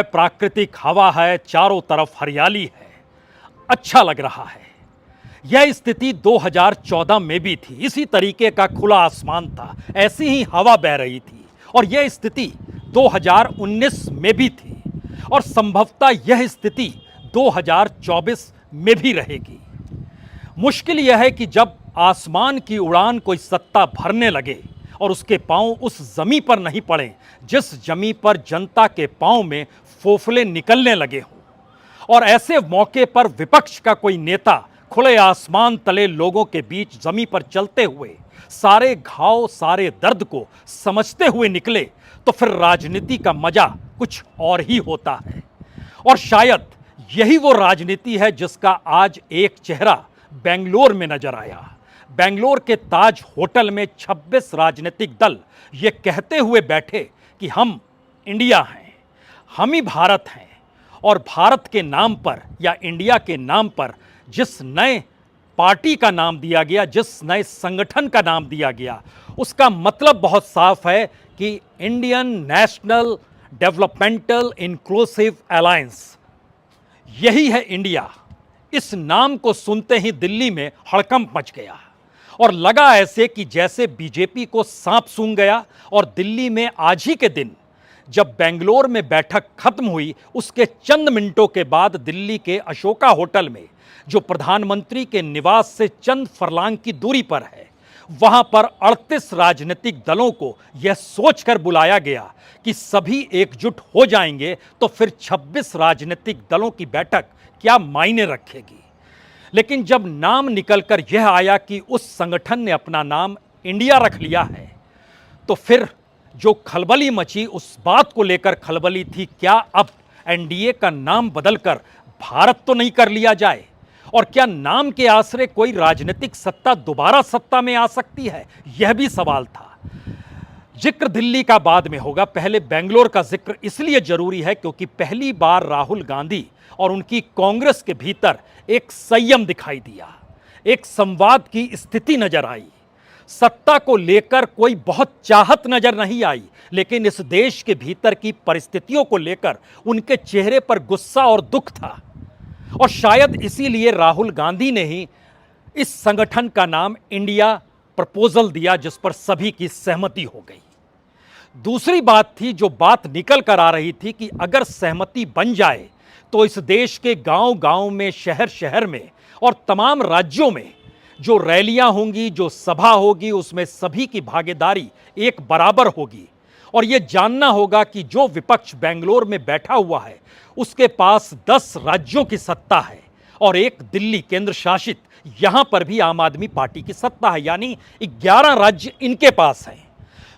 प्राकृतिक हवा है, चारों तरफ हरियाली है, अच्छा लग रहा है। यह स्थिति 2014 में भी थी। इसी तरीके का खुला आसमान था, ऐसी ही हवा बह रही थी और यह स्थिति 2019 में भी थी और संभवतः यह स्थिति 2024 में भी रहेगी। मुश्किल यह है कि जब आसमान की उड़ान कोई सत्ता भरने लगे और उसके पांव उस जमी पर नहीं पड़े जिस जमी पर जनता के पांव में फोफले निकलने लगे हों, और ऐसे मौके पर विपक्ष का कोई नेता खुले आसमान तले लोगों के बीच जमी पर चलते हुए सारे घाव सारे दर्द को समझते हुए निकले, तो फिर राजनीति का मजा कुछ और ही होता है। और शायद यही वो राजनीति है जिसका आज एक चेहरा बेंगलोर में नजर आया। बेंगलोर के ताज होटल में 26 राजनीतिक दल ये कहते हुए बैठे कि हम इंडिया हैं, हम ही भारत हैं, और भारत के नाम पर या इंडिया के नाम पर जिस नए पार्टी का नाम दिया गया, जिस नए संगठन का नाम दिया गया, उसका मतलब बहुत साफ है कि Indian national developmental inclusive alliance, यही है इंडिया। इस नाम को सुनते ही दिल्ली में हड़कंप मच गया और लगा ऐसे कि जैसे बीजेपी को सांप सूंघ गया। और दिल्ली में आज ही के दिन जब बेंगलोर में बैठक खत्म हुई, उसके चंद मिनटों के बाद दिल्ली के अशोका होटल में, जो प्रधानमंत्री के निवास से चंद फरलांग की दूरी पर है, वहां पर 38 राजनीतिक दलों को यह सोचकर बुलाया गया कि सभी एकजुट हो जाएंगे तो फिर 26 राजनीतिक दलों की बैठक क्या मायने रखेगी। लेकिन जब नाम निकलकर यह आया कि उस संगठन ने अपना नाम इंडिया रख लिया है, तो फिर जो खलबली मची उस बात को लेकर खलबली थी, क्या अब एनडीए का नाम बदलकर भारत तो नहीं कर लिया जाए, और क्या नाम के आसरे कोई राजनीतिक सत्ता दोबारा सत्ता में आ सकती है, यह भी सवाल था। जिक्र दिल्ली का बाद में होगा, पहले बेंगलोर का जिक्र इसलिए जरूरी है क्योंकि पहली बार राहुल गांधी और उनकी कांग्रेस के भीतर एक संयम दिखाई दिया, एक संवाद की स्थिति नजर आई। सत्ता को लेकर कोई बहुत चाहत नजर नहीं आई, लेकिन इस देश के भीतर की परिस्थितियों को लेकर उनके चेहरे पर गुस्सा और दुख था। और शायद इसीलिए राहुल गांधी ने ही इस संगठन का नाम इंडिया प्रपोजल दिया, जिस पर सभी की सहमति हो गई। दूसरी बात थी, जो बात निकल कर आ रही थी कि अगर सहमति बन जाए तो इस देश के गांव-गांव में, शहर-शहर में और तमाम राज्यों में जो रैलियां होंगी, जो सभा होगी, उसमें सभी की भागीदारी एक बराबर होगी। और यह जानना होगा कि जो विपक्ष बेंगलोर में बैठा हुआ है, उसके पास 10 राज्यों की सत्ता है और एक दिल्ली केंद्र शासित, यहां पर भी आम आदमी पार्टी की सत्ता है, यानी 11 राज्य इनके पास हैं।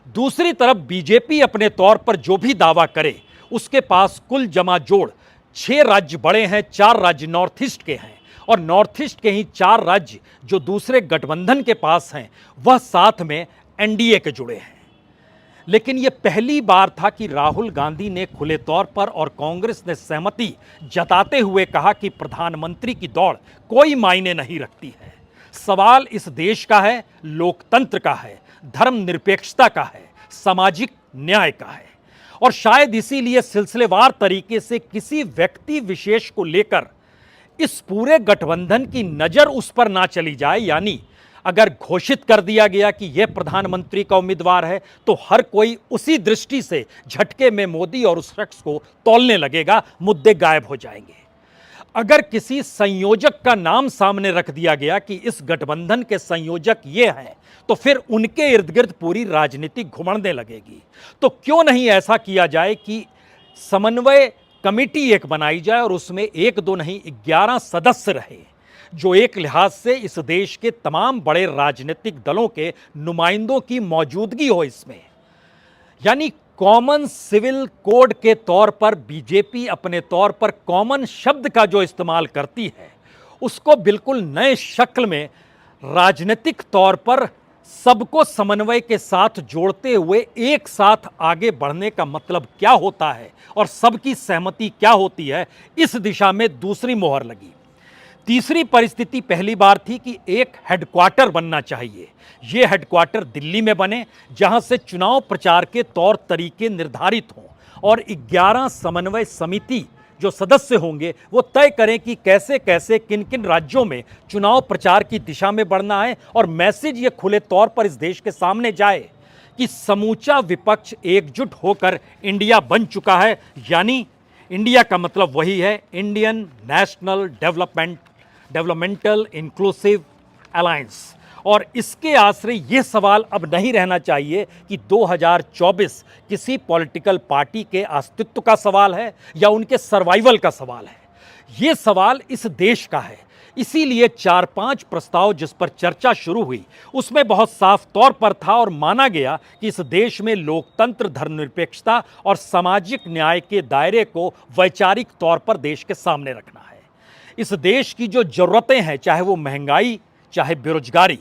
दूसरी तरफ बीजेपी अपने तौर पर जो भी दावा करे, उसके पास कुल जमा जोड़ 6 राज्य बड़े हैं, 4 राज्य नॉर्थ ईस्ट के हैं, और नॉर्थ ईस्ट के ही 4 राज्य जो दूसरे गठबंधन के पास हैं, वह साथ में एनडीए के जुड़े हैं। लेकिन यह पहली बार था कि राहुल गांधी ने खुले तौर पर और कांग्रेस ने सहमति जताते हुए कहा कि प्रधानमंत्री की दौड़ कोई मायने नहीं रखती है। सवाल इस देश का है, लोकतंत्र का है, धर्मनिरपेक्षता का है, सामाजिक न्याय का है। और शायद इसीलिए सिलसिलेवार तरीके से किसी व्यक्ति विशेष को लेकर इस पूरे गठबंधन की नजर उस पर ना चली जाए, यानी अगर घोषित कर दिया गया कि यह प्रधानमंत्री का उम्मीदवार है, तो हर कोई उसी दृष्टि से झटके में मोदी और उस शख्स को तौलने लगेगा, मुद्दे गायब हो जाएंगे। अगर किसी संयोजक का नाम सामने रख दिया गया कि इस गठबंधन के संयोजक ये हैं, तो फिर उनके इर्द गिर्द पूरी राजनीति घुमड़ने लगेगी। तो क्यों नहीं ऐसा किया जाए कि समन्वय कमेटी एक बनाई जाए और उसमें 1-2 नहीं 11 सदस्य रहे, जो एक लिहाज से इस देश के तमाम बड़े राजनीतिक दलों के नुमाइंदों की मौजूदगी हो इसमें। यानी कॉमन सिविल कोड के तौर पर बीजेपी अपने तौर पर कॉमन शब्द का जो इस्तेमाल करती है, उसको बिल्कुल नए शक्ल में राजनीतिक तौर पर सबको समन्वय के साथ जोड़ते हुए एक साथ आगे बढ़ने का मतलब क्या होता है और सबकी सहमति क्या होती है, इस दिशा में दूसरी मोहर लगी। तीसरी परिस्थिति पहली बार थी कि एक हेडक्वार्टर बनना चाहिए। ये हेडक्वार्टर दिल्ली में बने, जहां से चुनाव प्रचार के तौर तरीके निर्धारित हों और 11 समन्वय समिति जो सदस्य होंगे वो तय करें कि कैसे कैसे किन किन राज्यों में चुनाव प्रचार की दिशा में बढ़ना है और मैसेज ये खुले तौर पर इस देश के सामने जाए कि समूचा विपक्ष एकजुट होकर इंडिया बन चुका है। यानी इंडिया का मतलब वही है Indian national developmental inclusive alliance. और इसके आश्रय ये सवाल अब नहीं रहना चाहिए कि 2024 किसी पॉलिटिकल पार्टी के अस्तित्व का सवाल है या उनके सर्वाइवल का सवाल है। ये सवाल इस देश का है। इसीलिए 4-5 प्रस्ताव जिस पर चर्चा शुरू हुई उसमें बहुत साफ तौर पर था और माना गया कि इस देश में लोकतंत्र, धर्मनिरपेक्षता और सामाजिक न्याय के दायरे को वैचारिक तौर पर देश के सामने रखना है। इस देश की जो जरूरतें हैं, चाहे वो महंगाई, चाहे बेरोजगारी,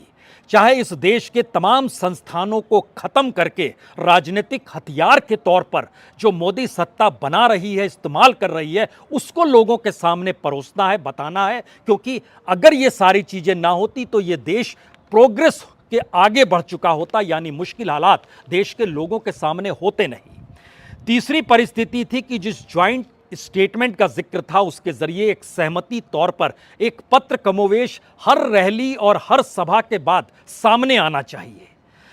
चाहे इस देश के तमाम संस्थानों को खत्म करके राजनीतिक हथियार के तौर पर जो मोदी सत्ता बना रही है, इस्तेमाल कर रही है, उसको लोगों के सामने परोसना है, बताना है। क्योंकि अगर ये सारी चीजें ना होती तो ये देश प्रोग्रेस के आगे बढ़ चुका होता, यानी मुश्किल हालात देश के लोगों के सामने होते नहीं। तीसरी परिस्थिति थी कि जिस ज्वाइंट स्टेटमेंट का जिक्र था उसके जरिए एक सहमति तौर पर एक पत्र कमोवेश हर रैली और हर सभा के बाद सामने आना चाहिए।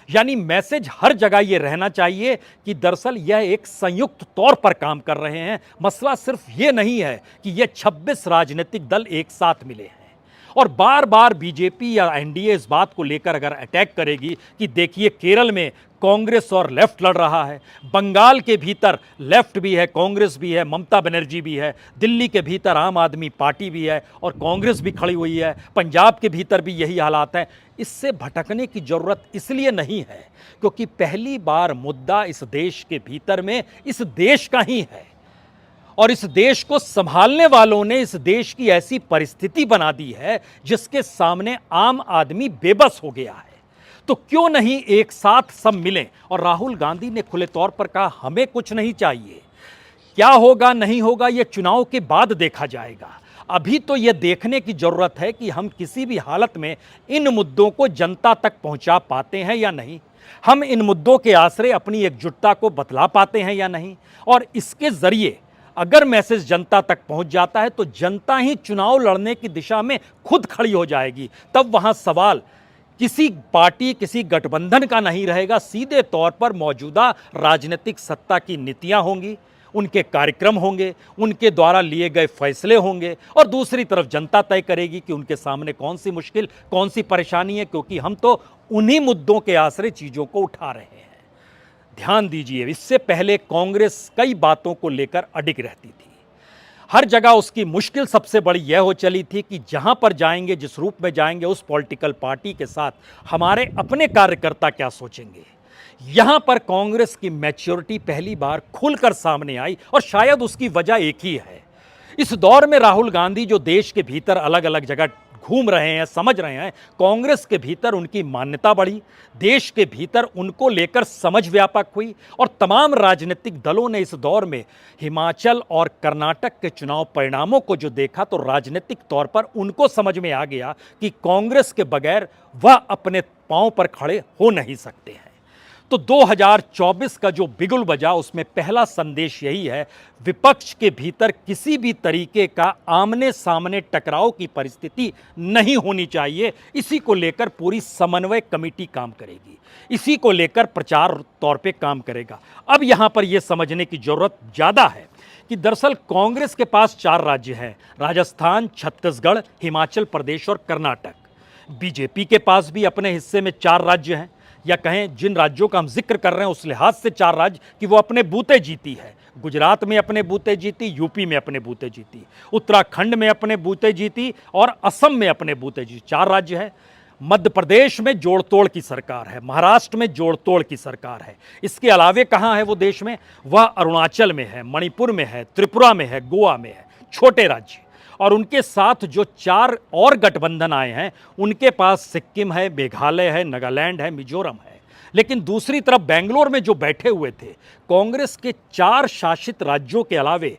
यानी मैसेज हर जगह यह रहना चाहिए कि दरअसल यह एक संयुक्त तौर पर काम कर रहे हैं। मसला सिर्फ यह नहीं है कि यह 26 राजनीतिक दल एक साथ मिले हैं और बार बार बीजेपी या एनडीए इस बात को लेकर अगर अटैक करेगी कि देखिए केरल में कांग्रेस और लेफ्ट लड़ रहा है, बंगाल के भीतर लेफ्ट भी है, कांग्रेस भी है, ममता बनर्जी भी है, दिल्ली के भीतर आम आदमी पार्टी भी है और कांग्रेस भी खड़ी हुई है, पंजाब के भीतर भी यही हालात हैं। इससे भटकने की जरूरत इसलिए नहीं है क्योंकि पहली बार मुद्दा इस देश के भीतर में इस देश का ही है और इस देश को संभालने वालों ने इस देश की ऐसी परिस्थिति बना दी है जिसके सामने आम आदमी बेबस हो गया है। तो क्यों नहीं एक साथ सब मिलें? और राहुल गांधी ने खुले तौर पर कहा हमें कुछ नहीं चाहिए, क्या होगा नहीं होगा ये चुनाव के बाद देखा जाएगा। अभी तो यह देखने की जरूरत है कि हम किसी भी हालत में इन मुद्दों को जनता तक पहुंचा पाते हैं या नहीं, हम इन मुद्दों के आश्रय अपनी एकजुटता को बतला पाते हैं या नहीं। और इसके जरिए अगर मैसेज जनता तक पहुंच जाता है तो जनता ही चुनाव लड़ने की दिशा में खुद खड़ी हो जाएगी। तब वहां सवाल किसी पार्टी, किसी गठबंधन का नहीं रहेगा, सीधे तौर पर मौजूदा राजनीतिक सत्ता की नीतियां होंगी, उनके कार्यक्रम होंगे, उनके द्वारा लिए गए फैसले होंगे और दूसरी तरफ जनता तय करेगी कि उनके सामने कौन सी मुश्किल, कौन सी परेशानी है, क्योंकि हम तो उन्हीं मुद्दों के आश्रय चीजों को उठा रहे हैं। ध्यान दीजिए, इससे पहले कांग्रेस कई बातों को लेकर अडिग रहती थी। हर जगह उसकी मुश्किल सबसे बड़ी यह हो चली थी कि जहां पर जाएंगे, जिस रूप में जाएंगे, उस पॉलिटिकल पार्टी के साथ हमारे अपने कार्यकर्ता क्या सोचेंगे। यहां पर कांग्रेस की मैच्योरिटी पहली बार खुलकर सामने आई और शायद उसकी वजह एक ही है। इस दौर में राहुल गांधी जो देश के भीतर अलग अलग जगह घूम रहे हैं, समझ रहे हैं, कांग्रेस के भीतर उनकी मान्यता बढ़ी, देश के भीतर उनको लेकर समझ व्यापक हुई और तमाम राजनीतिक दलों ने इस दौर में हिमाचल और कर्नाटक के चुनाव परिणामों को जो देखा तो राजनीतिक तौर पर उनको समझ में आ गया कि कांग्रेस के बगैर वह अपने पांव पर खड़े हो नहीं सकते हैं। तो 2024 का जो बिगुल बजा उसमें पहला संदेश यही है, विपक्ष के भीतर किसी भी तरीके का आमने सामने टकराव की परिस्थिति नहीं होनी चाहिए। इसी को लेकर पूरी समन्वय कमेटी काम करेगी, इसी को लेकर प्रचार तौर पे काम करेगा। अब यहां पर यह समझने की जरूरत ज्यादा है कि दरअसल कांग्रेस के पास 4 राज्य हैं, राजस्थान, छत्तीसगढ़, हिमाचल प्रदेश और कर्नाटक। बीजेपी के पास भी अपने हिस्से में 4 राज्य हैं, या कहें जिन राज्यों का हम जिक्र कर रहे हैं उस लिहाज से 4 राज्य कि वो अपने बूते जीती है। गुजरात में अपने बूते जीती, यूपी में अपने बूते जीती, उत्तराखंड में अपने बूते जीती और असम में अपने बूते जीती। 4 राज्य है। मध्य प्रदेश में जोड़ तोड़ की सरकार है, महाराष्ट्र में जोड़ तोड़ की सरकार है। इसके अलावे कहाँ है वो देश में? वह अरुणाचल में है, मणिपुर में है, त्रिपुरा में है, गोवा में है, छोटे राज्य। और उनके साथ जो 4 और गठबंधन आए हैं उनके पास सिक्किम है, मेघालय है, नागालैंड है, मिजोरम है। लेकिन दूसरी तरफ बेंगलोर में जो बैठे हुए थे कांग्रेस के 4 शासित राज्यों के अलावे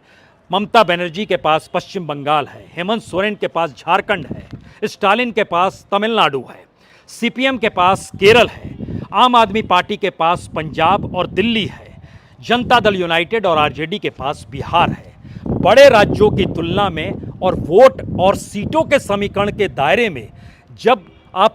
ममता बनर्जी के पास पश्चिम बंगाल है, हेमंत सोरेन के पास झारखंड है, स्टालिन के पास तमिलनाडु है, सीपीएम के पास केरल है, आम आदमी पार्टी के पास पंजाब और दिल्ली है, जनता दल यूनाइटेड और आरजेडी के पास बिहार है। बड़े राज्यों की तुलना में और वोट और सीटों के समीकरण के दायरे में जब आप